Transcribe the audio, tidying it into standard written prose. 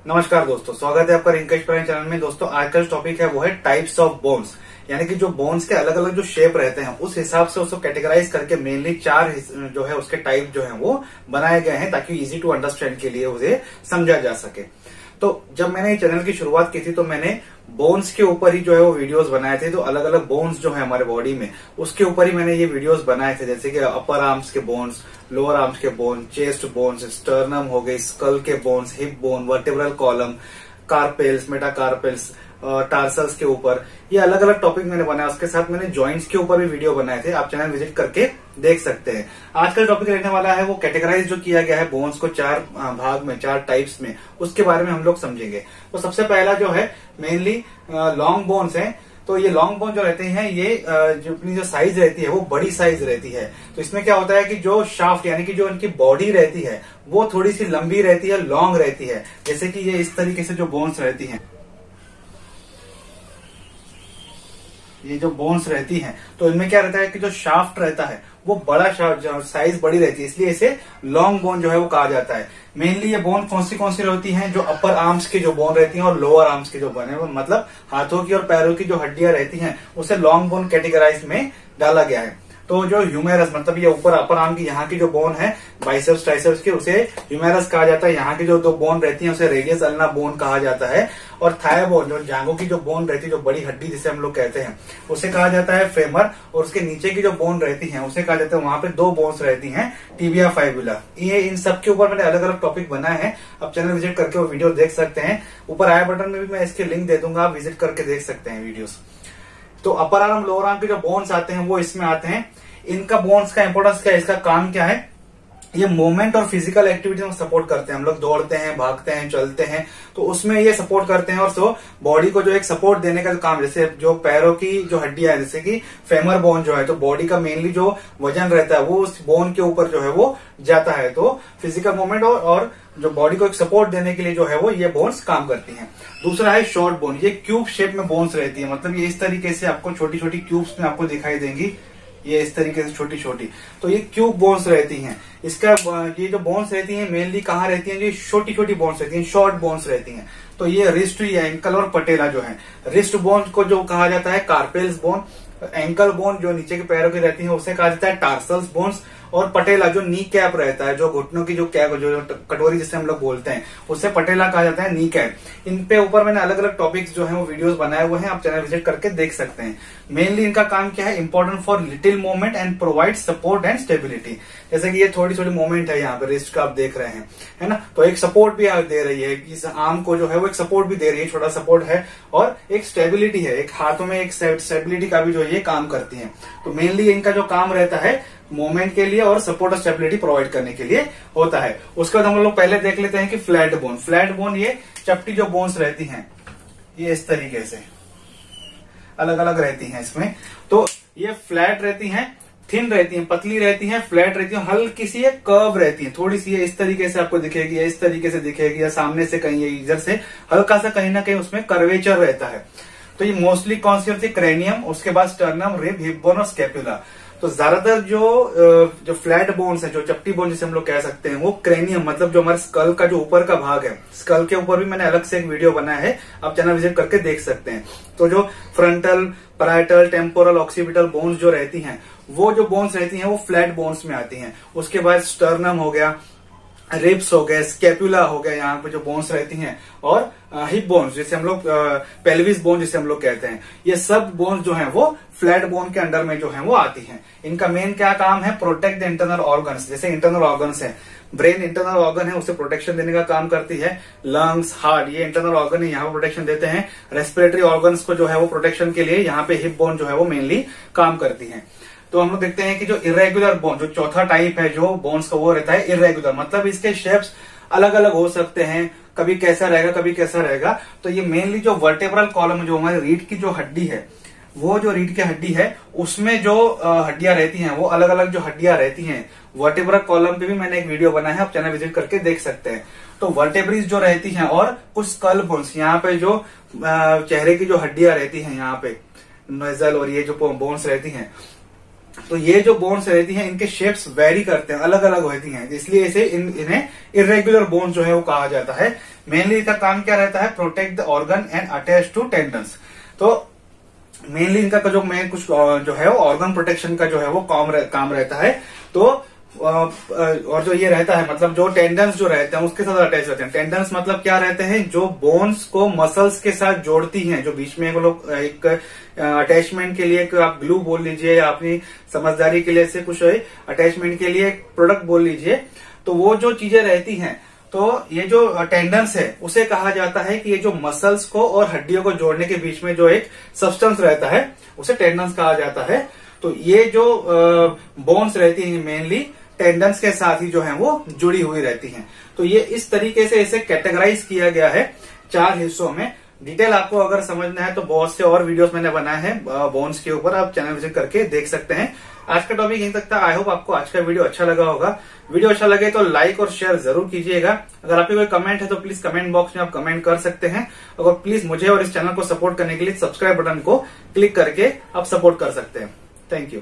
नमस्कार दोस्तों, स्वागत है आपका रिंकेश प्राइम चैनल में। दोस्तों आज का जो टॉपिक है वो है टाइप्स ऑफ बोन्स, यानी कि जो बोन्स के अलग अलग जो शेप रहते हैं उस हिसाब से उसको कैटेगराइज करके मेनली चार जो है उसके टाइप जो है वो बनाए गए हैं ताकि इजी टू अंडरस्टैंड के लिए उसे समझा जा सके। तो जब मैंने चैनल की शुरुआत की थी तो मैंने बोन्स के ऊपर ही जो है वो वीडियोस बनाए थे। तो अलग अलग बोन्स जो है हमारे बॉडी में उसके ऊपर ही मैंने ये वीडियोस बनाए थे, जैसे कि अपर आर्म्स के बोन्स, लोअर आर्म्स के बोन, चेस्ट बोन्स, स्टर्नम हो गए, स्कल के bones, hip bone, vertebral column, carpals, metacarpals, tarsals के ऊपर ये अलग अलग टॉपिक मैंने बनाया। उसके साथ मैंने जॉइंट्स के ऊपर भी वीडियो बनाए थे, आप चैनल विजिट करके देख सकते हैं। आज का टॉपिक रहने वाला है वो कैटेगराइज जो किया गया है बोन्स को चार भाग में, चार टाइप्स में, उसके बारे में हम लोग समझेंगे। तो सबसे पहला जो है मेनली लॉन्ग बोन्स है। तो ये लॉन्ग बोन जो रहते हैं ये जो अपनी जो साइज रहती है वो बड़ी साइज रहती है। तो इसमें क्या होता है कि जो शाफ्ट यानी कि जो इनकी बॉडी रहती है वो थोड़ी सी लंबी रहती है, लॉन्ग रहती है। जैसे कि ये इस तरीके से जो बोन्स रहती हैं, ये जो बोन्स रहती हैं तो इनमें क्या रहता है कि जो शाफ्ट रहता है वो बड़ा शाफ्ट, साइज बड़ी रहती है, इसलिए इसे लॉन्ग बोन जो है वो कहा जाता है। मेनली ये बोन कौन सी रहती हैं? जो अपर आर्म्स की जो बोन रहती हैं और लोअर आर्म्स की जो बोन है, मतलब हाथों की और पैरों की जो हड्डियां रहती हैं उसे लॉन्ग बोन कैटेगराइज में डाला गया है। तो जो ह्यूमेरस मतलब ये ऊपर अपर आर्म की यहाँ की जो बोन है बाइसेप्स ट्राइसेप्स की, उसे ह्यूमेरस कहा जाता है। यहाँ की जो दो बोन रहती है उसे रेडियस अल्ना बोन कहा जाता है। और थाई बोन जो जांघों की जो बोन रहती है, जो बड़ी हड्डी जिसे हम लोग कहते हैं, उसे कहा जाता है फेमर। और उसके नीचे की जो बोन रहती है उसे कहा जाता है, वहां पे दो बोन्स रहती हैं, टिबिया फाइबुला। ये इन सब के ऊपर मैंने अलग अलग टॉपिक बनाए हैं, आप चैनल विजिट करके वो वीडियो देख सकते हैं। ऊपर आई बटन में भी मैं इसके लिंक दे दूंगा, आप विजिट करके देख सकते हैं वीडियोस। तो अपर आर्म लोअर आर्म के जो बोन्स आते हैं वो इसमें आते हैं। इनका बोन्स का इंपोर्टेंस क्या है, इसका काम क्या है? ये मूवमेंट और फिजिकल एक्टिविटी में सपोर्ट करते हैं। हम लोग दौड़ते हैं, भागते हैं, चलते हैं तो उसमें ये सपोर्ट करते हैं। और सो बॉडी को जो एक सपोर्ट देने का काम, जैसे जो पैरों की जो हड्डियां है जैसे कि फेमर बोन जो है, तो बॉडी का मेनली जो वजन रहता है वो उस बोन के ऊपर जो है वो जाता है। तो फिजिकल मूवमेंट और जो बॉडी को एक सपोर्ट देने के लिए जो है वो ये बोन्स काम करती हैं। दूसरा है शॉर्ट बोन। ये क्यूब शेप में बोन्स रहती है, मतलब ये इस तरीके से आपको छोटी छोटी क्यूब्स में आपको दिखाई देंगी, ये इस तरीके से छोटी छोटी। तो ये क्यूब बोन्स रहती हैं। इसका ये जो बोन्स रहती हैं मेनली कहाँ रहती हैं? जो छोटी छोटी बोन्स रहती हैं, शॉर्ट बोन्स रहती हैं। तो ये रिस्ट, ये एंकल और पटेला जो है, रिस्ट बोन को जो कहा जाता है कार्पेल्स बोन। एंकल बोन जो नीचे के पैरों की रहती है उसे कहा जाता है टार्सल्स बोन्स। और पटेला जो नी कैप रहता है, जो घुटनों की जो कैप, जो कटोरी जिसे हम लोग बोलते हैं, उससे पटेला कहा जाता है, नी कैप। इन पे ऊपर मैंने अलग अलग टॉपिक्स जो है वो वीडियोस बनाए हुए हैं, आप चैनल विजिट करके देख सकते हैं। मेनली इनका काम क्या है? Important for little movement and provide support and stability. जैसे कि ये थोड़ी थोड़ी मूवमेंट है यहाँ पे रिस्ट का, आप देख रहे हैं, है ना? तो एक सपोर्ट भी दे रही है, इस आर्म को जो है वो एक सपोर्ट भी दे रही है, छोटा सपोर्ट है। और एक स्टेबिलिटी है, एक हाथों में एक स्टेबिलिटी का भी जो ये काम करती है। तो मेनली इनका जो काम रहता है मूवमेंट के लिए और सपोर्ट और स्टेबिलिटी प्रोवाइड करने के लिए होता है। उसके बाद हम लोग पहले देख लेते हैं कि फ्लैट बोन। फ्लैट बोन ये चपटी जो बोन्स रहती हैं, ये इस तरीके से अलग अलग रहती हैं इसमें। तो ये फ्लैट रहती हैं, थिन रहती हैं, पतली रहती हैं, फ्लैट रहती हैं, हल्की सी कर्व रहती है, थोड़ी सी इस तरीके से आपको दिखेगी, या इस तरीके से दिखेगी, या सामने से कहीं इधर से हल्का सा कहीं ना कहीं उसमें कर्वेचर रहता है। तो ये मोस्टली कौन सी होती है? क्रेनियम, उसके बाद स्टर्नम, रिब, हिप बोन और स्कैपुला। तो ज्यादातर जो फ्लैट बोन्स है, जो चपटी बोन जिसे हम लोग कह सकते हैं, वो क्रेनियम मतलब जो हमारे स्कल का जो ऊपर का भाग है, स्कल के ऊपर भी मैंने अलग से एक वीडियो बनाया है, आप चैनल विजिट करके देख सकते हैं। तो जो frontal, parietal, temporal, occipital bones जो रहती हैं, वो जो बोन्स रहती हैं वो फ्लैट बोन्स में आती हैं। उसके बाद स्टर्नम हो गया, रिब्स हो गए, स्कैपुला हो गया, यहाँ पे जो बोन्स रहती हैं, और हिप बोन्स जिसे हम लोग पेल्विस बोन जिसे हम लोग कहते हैं, ये सब बोन्स जो हैं वो फ्लैट बोन के अंडर में जो हैं वो आती हैं। इनका मेन क्या काम है? Protect the internal organs. जैसे इंटरनल ऑर्गन्स है, ब्रेन इंटरनल ऑर्गन है, उसे प्रोटेक्शन देने का काम करती है। लंग्स, हार्ट, ये इंटरनल ऑर्गन है, यहाँ पे प्रोटेक्शन देते हैं। रेस्पिरेटरी ऑर्गन्स को जो है वो प्रोटेक्शन के लिए यहाँ पे हिप बोन जो है वो मेनली काम करती है। तो हम लोग देखते हैं कि जो इरेगुलर बोन, जो चौथा टाइप है जो बोन्स का, वो रहता है इरेगुलर, मतलब इसके शेप्स अलग अलग हो सकते हैं, कभी कैसा रहेगा कभी कैसा रहेगा। तो ये मेनली जो वर्टेब्रल कॉलम, जो हमारी रीढ़ की जो हड्डी है, वो जो रीढ़ की हड्डी है उसमें जो हड्डियां रहती हैं वो अलग अलग जो हड्डियां रहती हैं, वर्टेब्रल कॉलम पे भी मैंने एक वीडियो बनाया है, आप चैनल विजिट करके देख सकते हैं। तो वर्टेब्रीज जो रहती हैं और कुछ स्कल बोन्स, यहाँ पे जो चेहरे की जो हड्डियां रहती हैं, यहाँ पे नोजल और ये जो बोन्स रहती हैं, तो ये जो बोन्स रहती हैं इनके शेप्स वेरी करते हैं, अलग अलग होती हैं, इसलिए इसे इन्हें इरेगुलर बोन्स जो है वो कहा जाता है। मेनली इसका काम क्या रहता है, protect the organ and attach to tendons. तो मेनली इनका जो मेन कुछ जो है ऑर्गन प्रोटेक्शन का जो है वो काम रहता है। तो और जो ये रहता है मतलब जो टेंडन्स जो रहते हैं उसके साथ अटैच रहते हैं। टेंडन्स मतलब क्या रहते हैं, जो बोन्स को मसल्स के साथ जोड़ती हैं, जो बीच में वो लोग एक अटैचमेंट के लिए आप ग्लू बोल लीजिए या अपनी समझदारी के लिए से कुछ अटैचमेंट के लिए प्रोडक्ट बोल लीजिए। तो वो जो चीजें रहती हैं, तो ये जो टेंडन्स है उसे कहा जाता है कि ये जो मसल्स को और हड्डियों को जोड़ने के बीच में जो एक सब्सटेंस रहता है उसे टेंडन्स कहा जाता है। तो ये जो बोन्स रहती हैं मेनली टेंडन्स के साथ ही जो है वो जुड़ी हुई रहती हैं। तो ये इस तरीके से इसे कैटेगराइज किया गया है 4 हिस्सों में। डिटेल आपको अगर समझना है तो बहुत से और वीडियोस मैंने बनाए हैं बोन्स के ऊपर, आप चैनल विजिट करके देख सकते हैं। आज का टॉपिक यहीं तक था। आई होप आपको आज का वीडियो अच्छा लगा होगा। वीडियो अच्छा लगे तो लाइक और शेयर जरूर कीजिएगा। अगर आपके कोई कमेंट है तो प्लीज कमेंट बॉक्स में आप कमेंट कर सकते हैं। और प्लीज मुझे और इस चैनल को सपोर्ट करने के लिए सब्सक्राइब बटन को क्लिक करके आप सपोर्ट कर सकते हैं। Thank you.